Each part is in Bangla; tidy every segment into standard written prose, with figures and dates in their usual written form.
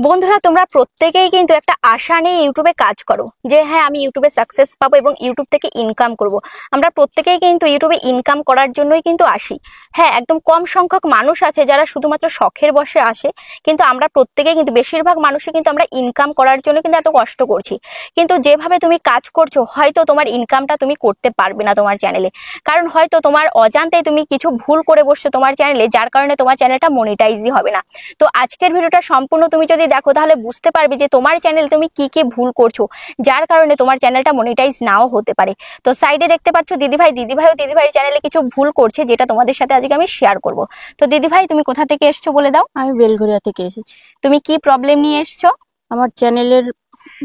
বন্ধুরা তোমরা প্রত্যেকেই কিন্তু একটা আশা নিয়ে ইউটিউবে কাজ করো যে হ্যাঁ আমি ইউটিউবে সাকসেস পাবো এবং ইউটিউব থেকে ইনকাম করব। আমরা প্রত্যেকেই কিন্তু ইউটিউবে ইনকাম করার জন্যই কিন্তু আসি। হ্যাঁ, একদম কম সংখ্যক মানুষ আছে যারা শুধুমাত্র শখের বশে আসে, কিন্তু আমরা প্রত্যেকেই কিন্তু বেশিরভাগ মানুষই কিন্তু আমরা ইনকাম করার জন্য কিন্তু এত কষ্ট করছি। কিন্তু যেভাবে তুমি কাজ করছো হয়তো তোমার ইনকামটা তুমি করতে পারবে না তোমার চ্যানেলে, কারণ হয়তো তোমার অজান্তেই তুমি কিছু ভুল করে বসছো তোমার চ্যানেলে, যার কারণে তোমার চ্যানেলটা মনিটাইজই হবে না। তো আজকের ভিডিওটা সম্পূর্ণ তুমি যদি দেখো তাহলে বুঝতে পারবে যে তোমার চ্যানেল তুমি কি কি ভুল করছো, যার কারণে তোমার চ্যানেলটা মনিটাইজ নাও হতে পারে। তো সাইডে দেখতে পাচ্ছ দিদিভাইয়ের চ্যানেলে কিছু ভুল করছে, যেটা তোমাদের সাথে আজকে আমি শেয়ার করব। তো দিদিভাই তুমি কোথা থেকে এসছো বলে দাও। আমি বেলঘরিয়া থেকে এসেছি। তুমি কি প্রবলেম নিয়ে এসছো? আমার চ্যানেলের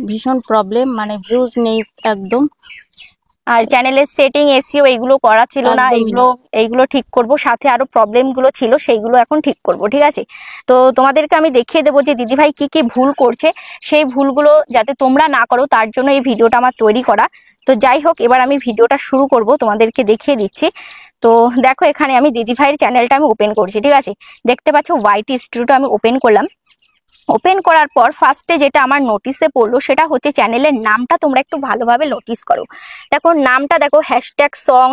ভীষণ প্রবলেম, মানে ভিউজ নেই একদম। আর চ্যানেলের সেটিং এসইও এইগুলো করা ছিল না, একদমই না। এইগুলো ঠিক করব, সাথে আরো প্রবলেম গুলো ছিল সেইগুলো এখন ঠিক করব, ঠিক আছে? তো তোমাদেরকে আমি দেখিয়ে দেবো যে দিদিভাই কি কি ভুল করছে, সেই ভুলগুলো যাতে তোমরা না করো তার জন্য এই ভিডিওটা আমার তৈরি করা। তো যাই হোক, এবার আমি ভিডিওটা শুরু করব, তোমাদেরকে দেখিয়ে দিচ্ছি। তো দেখো এখানে আমি দিদিভাইয়ের চ্যানেলটা আমি ওপেন করছি, ঠিক আছে? দেখতে পাচ্ছ ওয়াইটি স্টুডিওটা আমি ওপেন করলাম। ওপেন করার পর ফার্স্টে যেটা আমার নোটিসে পড়লো সেটা হচ্ছে চ্যানেলের নামটা তোমরা একটু ভালোভাবে নোটিস করো। দেখো নামটা দেখো, #song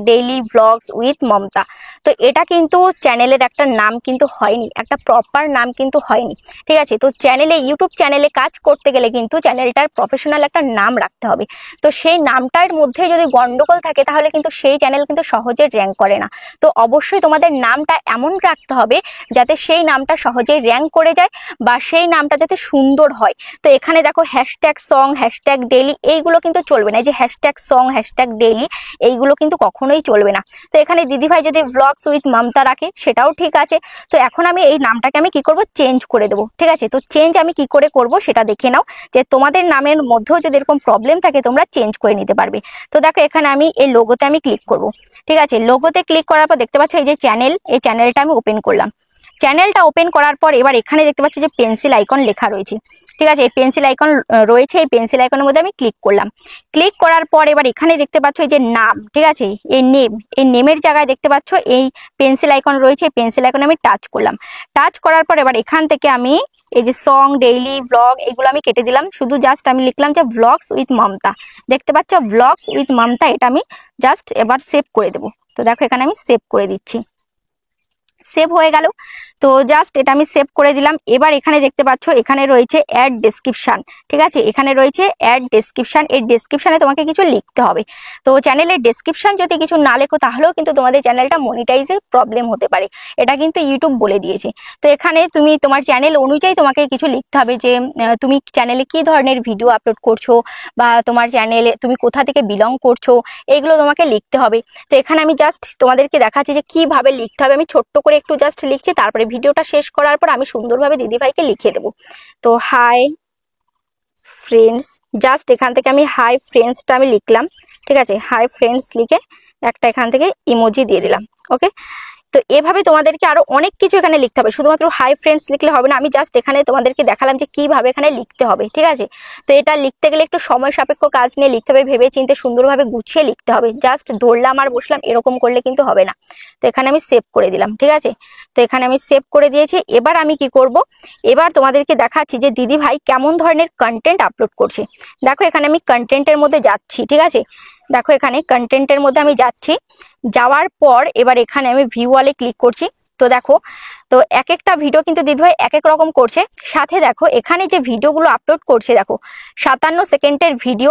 #daily vlogs with Mamata. তো এটা কিন্তু চ্যানেলের একটা নাম কিন্তু হয়নি, একটা প্রপার নাম কিন্তু হয়নি, ঠিক আছে? তো ইউটিউব চ্যানেলে কাজ করতে গেলে কিন্তু চ্যানেলটার প্রফেশনাল একটা নাম রাখতে হবে। তো সেই নামটার মধ্যে যদি গন্ডগোল থাকে তাহলে কিন্তু সেই চ্যানেল কিন্তু সহজে র্যাঙ্ক করে না। তো অবশ্যই তোমাদের নামটা এমন রাখতে হবে যাতে সেই নামটা সহজেই র্যাঙ্ক করে যায় বা সেই নামটা যাতে সুন্দর হয়। তো এখানে দেখো #song #daily এইগুলো কিন্তু চলবে না, এই যে #song #daily এইগুলো কিন্তু কখনোই চলবে না। তো এখানে দিদিভাই যদি vlogs with মমতা রাখে সেটাও ঠিক আছে। তো এখন আমি এই নামটাকে আমি কি করব, চেঞ্জ করে দেবো, ঠিক আছে? তো চেঞ্জ আমি কি করে করব সেটা দেখে নাও, যে তোমাদের নামের মধ্যেও যদি এরকম প্রবলেম থাকে তোমরা চেঞ্জ করে নিতে পারবে। তো দেখো এখানে আমি এই লোগোতে আমি ক্লিক করব, ঠিক আছে? লোগোতে ক্লিক করার পর দেখতে পাচ্ছ এই যে চ্যানেল, এই চ্যানেলটা আমি ওপেন করলাম। চ্যানেলটা ওপেন করার পর এবার এখানে দেখতে পাচ্ছ যে পেন্সিল আইকন লেখা রয়েছে, ঠিক আছে? এই পেন্সিল আইকন রয়েছে, এই পেন্সিল আইকনের মধ্যে আমি ক্লিক করলাম। ক্লিক করার পর এবার এখানে দেখতে পাচ্ছ এই যে নাম, ঠিক আছে? এই নেমের জায়গায় দেখতে পাচ্ছ এই পেন্সিল আইকন রয়েছে, এই পেন্সিল আইকনে আমি টাচ করলাম। টাচ করার পর এবার এখান থেকে আমি এই যে সং ডেইলি ব্লগ এগুলো আমি কেটে দিলাম, শুধু জাস্ট আমি লিখলাম যে ভ্লগস উইথ মমতা। দেখতে পাচ্ছ ভ্লগস উইথ মমতা, এটা আমি জাস্ট এবার সেভ করে দেবো। তো দেখো এখানে আমি সেভ করে দিচ্ছি, সেভ হয়ে গেল। তো জাস্ট এটা আমি সেভ করে দিলাম। এবার এখানে দেখতে পাচ্ছ এখানে রয়েছে অ্যাড ডেসক্রিপশন, ঠিক আছে? এখানে রয়েছে অ্যাড ডেসক্রিপশন, এই ডেসক্রিপশনে তোমাকে কিছু লিখতে হবে। তো চ্যানেলের ডেসক্রিপশন যদি কিছু না লেখো তাহলেও কিন্তু তোমাদের চ্যানেলটা মনিটাইজের প্রবলেম হতে পারে, এটা কিন্তু ইউটিউব বলে দিয়েছে। তো এখানে তুমি তোমার চ্যানেল অনুযায়ী তোমাকে কিছু লিখতে হবে, যে তুমি চ্যানেলে কি ধরনের ভিডিও আপলোড করছো বা তোমার চ্যানেলে তুমি কোথা থেকে বিলং করছো, এইগুলো তোমাকে লিখতে হবে। তো এখানে আমি জাস্ট তোমাদেরকে দেখাচ্ছি যে কিভাবে লিখতে হবে, আমি ছোট্ট করে একটু জাস্ট লিখছি, তারপরে ভিডিওটা শেষ করার পর আমি সুন্দরভাবে দিদিভাইকে লিখে দেবো। তো হাই ফ্রেন্ডস, জাস্ট এখান থেকে আমি হাই ফ্রেন্ডসটা আমি লিখলাম, ঠিক আছে? হাই ফ্রেন্ডস লিখে একটা এখান থেকে ইমোজি দিয়ে দিলাম, ওকে? তো এভাবে তোমাদেরকে আরো অনেক কিছু এখানে লিখতে হবে, শুধুমাত্র হাই ফ্রেন্ডস লিখলে হবে না। আমি জাস্ট এখানে তোমাদেরকে দেখালাম যে কিভাবে এখানে লিখতে হবে, ঠিক আছে? তো এটা লিখতে গেলে একটু সময় সাপেক্ষ কাজ নিয়ে লিখতে হবে, ভেবে চিন্তে সুন্দরভাবে গুছিয়ে লিখতে হবে। জাস্ট ধরলাম আর বসলাম এরকম করলে কিন্তু হবে না। তো এখানে আমি সেভ করে দিলাম, ঠিক আছে? তো এখানে আমি সেভ করে দিয়েছি। এবার আমি কি করব, এবার তোমাদেরকে দেখাচ্ছি যে দিদি ভাই কেমন ধরনের কন্টেন্ট আপলোড করছে। দেখো এখানে আমি কন্টেন্টের মধ্যে যাচ্ছি, ঠিক আছে? দেখো এখানে কন্টেন্টের মধ্যে আমি যাচ্ছি, যাওয়ার পর এবার এখানে আমি ভিউ ওয়ালে ক্লিক করছি। তো দেখো, তো এক একটা ভিডিও কিন্তু দিদিভাই এক এক রকম করছে। সাথে দেখো এখানে যে ভিডিওগুলো আপলোড করছে, দেখো 57 সেকেন্ডের ভিডিও,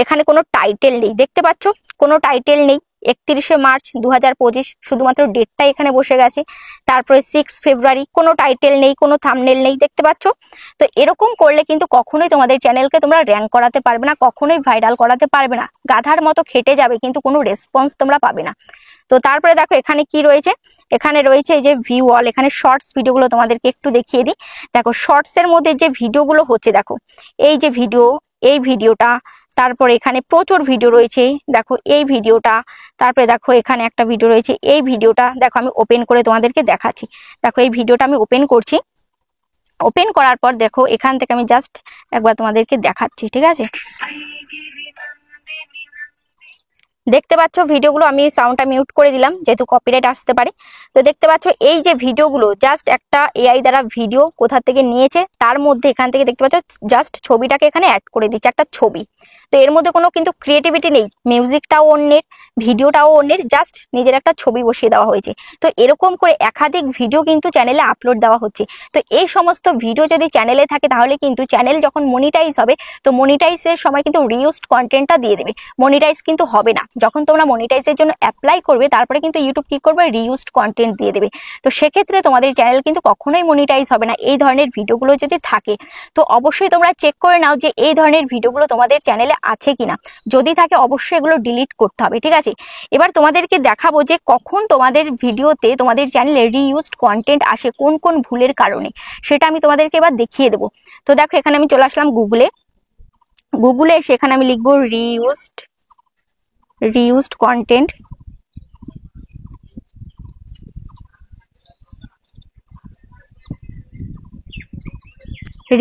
এখানে কোনো টাইটেল নেই, দেখতে পাচ্ছ? কোনো টাইটেল নেই। 31শে মার্চ 2025 শুধুমাত্র ডেটটা এখানে বসে গেছে। তারপরে 6 ফেব্রুয়ারি, কোনো টাইটেল নেই, কোনো থাম্বনেল নেই, দেখতে পাচ্ছ? তো এরকম করলে কিন্তু কখনোই তোমাদের চ্যানেলকে তোমরা র্যাঙ্ক করাতে পারবে না, কখনোই ভাইরাল করাতে পারবে না। গাধার মতো খেটে যাবে কিন্তু কোনো রেসপন্স তোমরা পাবে না। তো তারপরে দেখো এখানে কি রয়েছে, এখানে রয়েছে এই যে ভিউ অল, এখানে শর্টস ভিডিওগুলো তোমাদেরকে একটু দেখিয়ে দিই। দেখো শর্টস এর মধ্যে যে ভিডিওগুলো হচ্ছে, দেখো এই যে ভিডিও, এই ভিডিওটা, তারপরে এখানে প্রচুর ভিডিও রয়েছে, দেখো এই ভিডিওটা, তারপরে দেখো এখানে একটা ভিডিও রয়েছে, এই ভিডিওটা দেখো আমি ওপেন করে তোমাদেরকে দেখাচ্ছি। দেখো এই ভিডিওটা আমি ওপেন করছি। ওপেন করার পর দেখো এখান থেকে আমি জাস্ট একবার তোমাদেরকে দেখাচ্ছি, ঠিক আছে? দেখতে পাচ্ছ ভিডিওগুলো, আমি সাউন্ডটা মিউট করে দিলাম যেহেতু কপিরাইট আসতে পারে। তো দেখতে পাচ্ছ এই যে ভিডিওগুলো জাস্ট একটা এআই দ্বারা ভিডিও কোথা থেকে নিয়েছে, তার মধ্যে এখান থেকে দেখতে পাচ্ছ জাস্ট ছবিটাকে এখানে অ্যাড করে দিচ্ছে, একটা ছবি। তো এর মধ্যে কোনো কিন্তু ক্রিয়েটিভিটি নেই, মিউজিকটাও অন্যের, ভিডিওটাও অন্যের, জাস্ট নিজের একটা ছবি বসিয়ে দেওয়া হয়েছে। তো এরকম করে একাধিক ভিডিও কিন্তু চ্যানেলে আপলোড দেওয়া হচ্ছে। তো এই সমস্ত ভিডিও যদি চ্যানেলে থাকে তাহলে কিন্তু চ্যানেল যখন মনিটাইজ হবে, তো মনিটাইজের সময় কিন্তু রিউজড কন্টেন্টটা দিয়ে দেবে, মনিটাইজ কিন্তু হবে না। যখন তোমরা মনিটাইজের জন্য অ্যাপ্লাই করবে তারপরে কিন্তু ইউটিউব কি করবে, রিউজড কন্টেন্ট দিয়ে দেবে। তো সেক্ষেত্রে তোমাদের চ্যানেল কিন্তু কখনোই মনিটাইজ হবে না এই ধরনের ভিডিওগুলো যদি থাকে। তো অবশ্যই তোমরা চেক করে নাও যে এই ধরনের ভিডিওগুলো তোমাদের চ্যানেলে আছে কিনা, যদি থাকে অবশ্যই এগুলো ডিলিট করতে হবে, ঠিক আছে। এবার তোমাদেরকে দেখাবো যে কখন তোমাদের ভিডিওতে, তোমাদের চ্যানেলে রিইউজড কন্টেন্ট আসে, কোন কোন ভুলের কারণে, সেটা আমি তোমাদেরকে এবার দেখিয়ে দেবো। তো দেখো এখানে আমি চলে আসলাম গুগলে এসে এখানে আমি লিখবো reused content.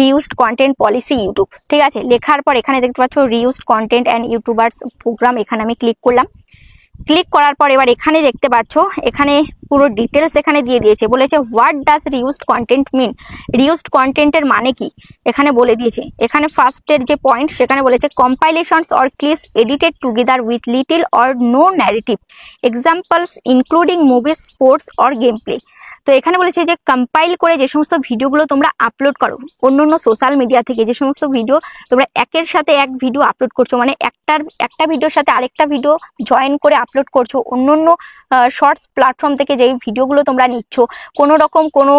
Reused content policy YouTube, ঠিক আছে। লেখার পর এখানে দেখতে পাচ্ছ reused content and YouTubers programme, এখানে আমি ক্লিক করলাম। ক্লিক করার পর এবার এখানে দেখতে পাচ্ছ এখানে পুরো ডিটেলস এখানে দিয়ে দিয়েছে, বলেছে what does reused content mean, reused কন্টেন্টের মানে কি এখানে বলে দিয়েছে। এখানে ফার্স্টের যে পয়েন্ট সেখানে বলেছে compilations or clips edited together with little or no narrative, examples including movies, sports or gameplay. তো এখানে বলেছে যে কম্পাইল করে যে সমস্ত ভিডিওগুলো তোমরা আপলোড করো অন্য সোশ্যাল মিডিয়া থেকে, যে সমস্ত ভিডিও তোমরা একের সাথে এক ভিডিও আপলোড করছো, মানে একটা ভিডিওর সাথে আরেকটা ভিডিও জয়েন করে আপলোড করছো অন্য শর্টস প্ল্যাটফর্ম থেকে, যেই ভিডিওগুলো তোমরা নিচ্ছ কোনো রকম কোনো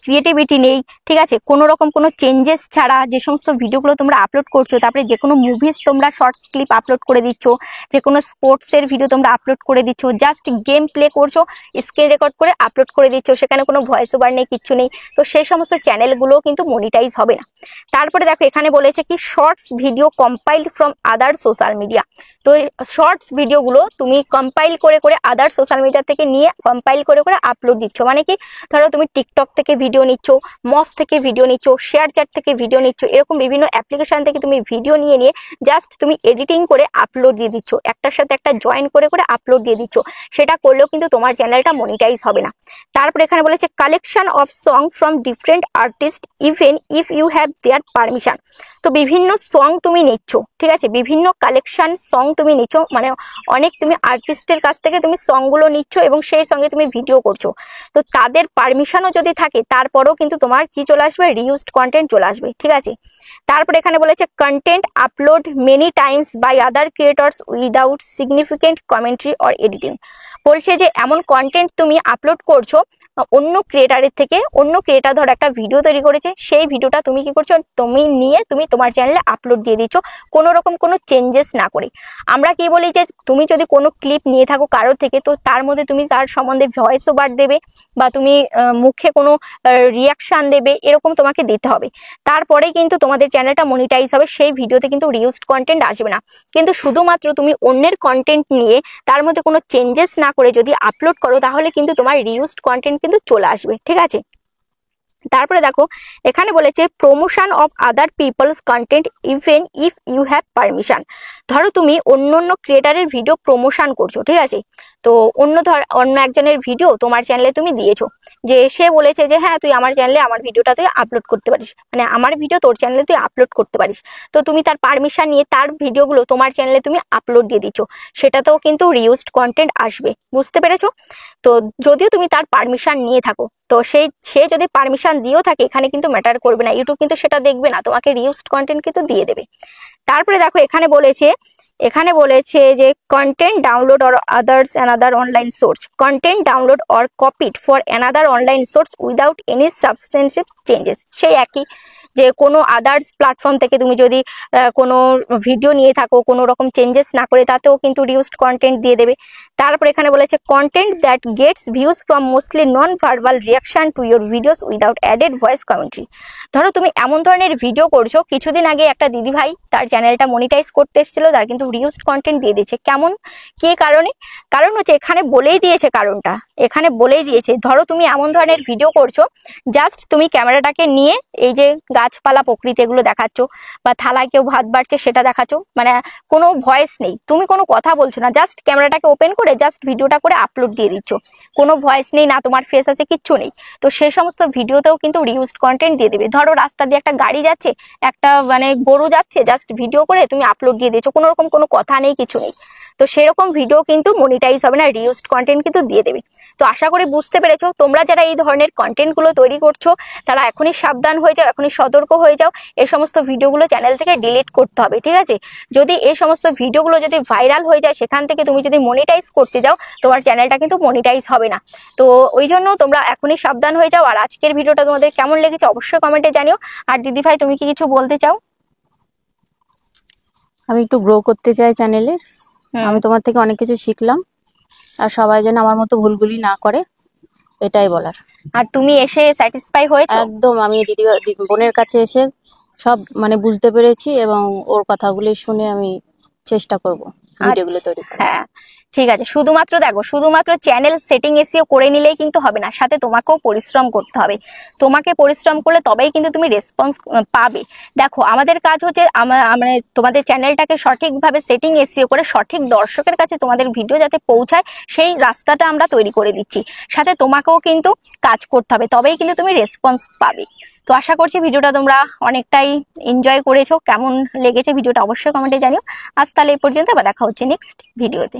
ক্রিয়েটিভিটি নেই, ঠিক আছে, কোনো রকম কোনো চেঞ্জেস ছাড়া যে সমস্ত ভিডিওগুলো তোমরা আপলোড করছো, তারপরে যে কোনো মুভিজ তোমরা শর্টস ক্লিপ আপলোড করে দিচ্ছ, যে কোনো স্পোর্টসের ভিডিও তোমরা আপলোড করে দিচ্ছ, জাস্ট গেম প্লে করছো, স্ক্রিন রেকর্ড করে আপলোড করে দিচ্ছ, সেখানে কোনো ভয়েস ওভার নেই, কিচ্ছু নেই, তো সেই সমস্ত চ্যানেলগুলো কিন্তু মনিটাইজ হবে না। তারপরে দেখো এখানে বলেছে কি shorts video compiled from other social media. তো শর্টস ভিডিওগুলো তুমি কম্পাইল করে করে আদার সোশ্যাল মিডিয়া থেকে নিয়ে কম্পাইল করে করে আপলোড দিচ্ছ, মানে কি ধরো তুমি টিকটক থেকে ভিডিও নিচ্ছ, মস থেকে ভিডিও নিচ্ছ, শেয়ার চ্যাট থেকে ভিডিও নিচ্ছ, এরকম বিভিন্ন অ্যাপ্লিকেশন থেকে তুমি ভিডিও নিয়ে নিয়ে জাস্ট তুমি এডিটিং করে আপলোড দিয়ে দিচ্ছ, একটার সাথে একটা জয়েন করে করে আপলোড দিয়ে দিচ্ছ, সেটা করলেও কিন্তু তোমার চ্যানেলটা মনিটাইজ হবে না। তারপরে এখানে বলেছে collection of song from different artist even if you have their permission. তো বিভিন্ন সং তুমি নিচ্ছ, ঠিক আছে, বিভিন্ন কালেকশন সং তুমি নিচ্ছ, মানে অনেক তুমি আর্টিস্টের কাছ থেকে তুমি সংগুলো নিচ্ছ এবং সেই সঙ্গে তুমি ভিডিও করছো, তো তাদের পারমিশনও যদি থাকে তারপরেও কিন্তু তোমার কি চলে আসবে, রিউজড কন্টেন্ট চলে আসবে, ঠিক আছে। তারপরে এখানে বলেছে content upload many times by other creators without significant commentary or editing. বলছে যে এমন কন্টেন্ট তুমি আপলোড করছো অন্য ক্রিয়েটারের থেকে, অন্য ক্রিয়েটার ধর একটা ভিডিও তৈরি করেছে, সেই ভিডিওটা তুমি কি করছো, তুমি নিয়ে তুমি তোমার চ্যানেলে আপলোড দিয়ে দিচ্ছ কোনো রকম কোনো চেঞ্জেস না করে। আমরা কি বলি যে তুমি যদি কোনো ক্লিপ নিয়ে থাকো কারোর থেকে, তো তার মধ্যে তুমি তার সম্বন্ধে ভয়েস ওভার দেবে বা তুমি মুখে কোনো রিয়াকশান দেবে, এরকম তোমাকে দিতে হবে, তারপরে কিন্তু তোমাদের চ্যানেলটা মনিটাইজ হবে, সেই ভিডিওতে কিন্তু রিউজড কন্টেন্ট আসবে না। কিন্তু শুধুমাত্র তুমি অন্যের কন্টেন্ট নিয়ে তার মধ্যে কোনো চেঞ্জেস না করে যদি আপলোড করো তাহলে কিন্তু তোমার রিউজড কন্টেন্ট কিন্তু চলে আসবে, ঠিক আছে। তারপরে দেখো এখানে বলেছে promotion of other people's content even if you have permission. ধরো তুমি অন্য ক্রিয়েটারের ভিডিও প্রমোশন করছো, ঠিক আছে, তো অন্য একজনের ভিডিও তোমার চ্যানেলে তুমি দিয়েছো, যে সে বলেছে যে হ্যাঁ তুই আমার চ্যানেলে আমার ভিডিওটা তুই আপলোড করতে পারিস, মানে আমার ভিডিও তোর চ্যানেলে তুই আপলোড করতে পারিস, তো তুমি তার পারমিশন নিয়ে তার ভিডিওগুলো তোমার চ্যানেলে তুমি আপলোড দিয়ে দিচ্ছ, সেটাতেও কিন্তু রিউজড কন্টেন্ট আসবে, বুঝতে পেরেছো। তো যদিও তুমি তার পারমিশন নিয়ে থাকো, তো সে যদি পারমিশন দিয়েও থাকে এখানে কিন্তু ম্যাটার করবে না, ইউটিউব কিন্তু সেটা দেখবে না, তোমাকে রিউজড কন্টেন্ট কিন্তু দিয়ে দেবে। তারপরে দেখো এখানে বলেছে যে content download or others another online source, content download or copied for another online source without any substantive changes. সেই একই যে কোনো আদার্স প্ল্যাটফর্ম থেকে তুমি যদি কোনো ভিডিও নিয়ে থাকো কোনো রকম চেঞ্জেস না করে, তাতেও কিন্তু রিউজড কন্টেন্ট দিয়ে দেবে। তারপর এখানে বলেছে content that gets views from mostly non verbal reaction to your videos without added voice commentary. ধরো তুমি এমন ধরনের ভিডিও করছো, কিছুদিন আগে একটা দিদিভাই তার চ্যানেলটা মনিটাইজ করতে এসেছিল, তার কিন্তু রিউজড কন্টেন্ট দিয়ে দিয়েছে, কেমন কি কারণে, কারণ হচ্ছে এখানে বলেই দিয়েছে কারণটা, এখানে বলেই দিয়েছে, ধরো তুমি এমন ধরনের ভিডিও করছো, জাস্ট তুমি ক্যামেরাটাকে নিয়ে এই যে গাছপালা প্রকৃতি এগুলো দেখাচ্ছ, বা থালায় কেউ ভাত বাড়ছে সেটা দেখাচ্ছ, মানে কোনো ভয়েস নেই, তুমি কোনো কথা বলছো না, জাস্ট ক্যামেরাটাকে ওপেন করে জাস্ট ভিডিওটা করে আপলোড দিয়ে দিচ্ছ, কোনো ভয়েস নেই, না তোমার ফেস আছে, কিচ্ছু নেই। তো সেই সমস্ত ভিডিওতেও কিন্তু রিউজড কন্টেন্ট দিয়ে দেবে। ধরো রাস্তা দিয়ে একটা গাড়ি যাচ্ছে, একটা মানে গরু যাচ্ছে, জাস্ট ভিডিও করে তুমি আপলোড দিয়ে দিয়েছো, কোনো রকম কোনো কথা নেই, কিছু নেই, তো সেরকম ভিডিও কিন্তু মনিটাইজ হবে না, রিউজড কন্টেন্ট কিন্তু দিয়ে দেবে। তো আশা করি বুঝতে পেরেছো। তোমরা যারা এই ধরনের কন্টেন্টগুলো তৈরি করছো তারা এখনই সাবধান হয়ে যাও, এখনই সতর্ক হয়ে যাও, এই সমস্ত ভিডিওগুলো চ্যানেল থেকে ডিলিট করতে হবে, ঠিক আছে? যদি এই সমস্ত ভিডিওগুলো যদি ভাইরাল হয়ে যায়, সেখান থেকে তুমি যদি মনিটাইজ করতে যাও, তোমার চ্যানেলটা কিন্তু মনিটাইজ হবে না। তো ওই জন্য তোমরা এখনই সাবধান হয়ে যাও। আর আজকের ভিডিওটা তোমাদের কেমন লেগেছে অবশ্যই কমেন্টে জানিও। আর দিদি ভাই তুমি কি কিছু বলতে চাও? আমি একটু গ্রো করতে চাই চ্যানেলে। আমি তোমার থেকে অনেক কিছু শিখলাম, আর সবাই যেন আমার মতো ভুলগুলি না করে, এটাই বলার। আর তুমি এসে স্যাটিসফাই হয়েছো? একদম, আমি বোনের কাছে এসে সব মানে বুঝতে পেরেছি, এবং ওর কথাগুলি শুনে আমি চেষ্টা করব ভিডিওগুলো আচ্ছা, তৈরি করার। হ্যাঁ ঠিক আছে। শুধুমাত্র দেখো, শুধুমাত্র চ্যানেল সেটিং এসিও করে নিলেই কিন্তু হবে না, সাথে তোমাকেও পরিশ্রম করতে হবে। তোমাকে পরিশ্রম করলে তবেই কিন্তু তুমি রেসপন্স পাবে। দেখো আমাদের কাজ হচ্ছে মানে তোমাদের চ্যানেলটাকে সঠিকভাবে সেটিং এসিও করে সঠিক দর্শকের কাছে তোমাদের ভিডিও যাতে পৌঁছায়, সেই রাস্তাটা আমরা তৈরি করে দিচ্ছি। সাথে তোমাকেও কিন্তু কাজ করতে হবে, তবেই কিন্তু তুমি রেসপন্স পাবে। তো আশা করছি ভিডিওটা তোমরা অনেকটাই এনজয় করেছো। কেমন লেগেছে ভিডিওটা অবশ্যই কমেন্টে জানিও। আজ তাহলে এই পর্যন্ত, আবার দেখা হচ্ছে নেক্সট ভিডিওতে।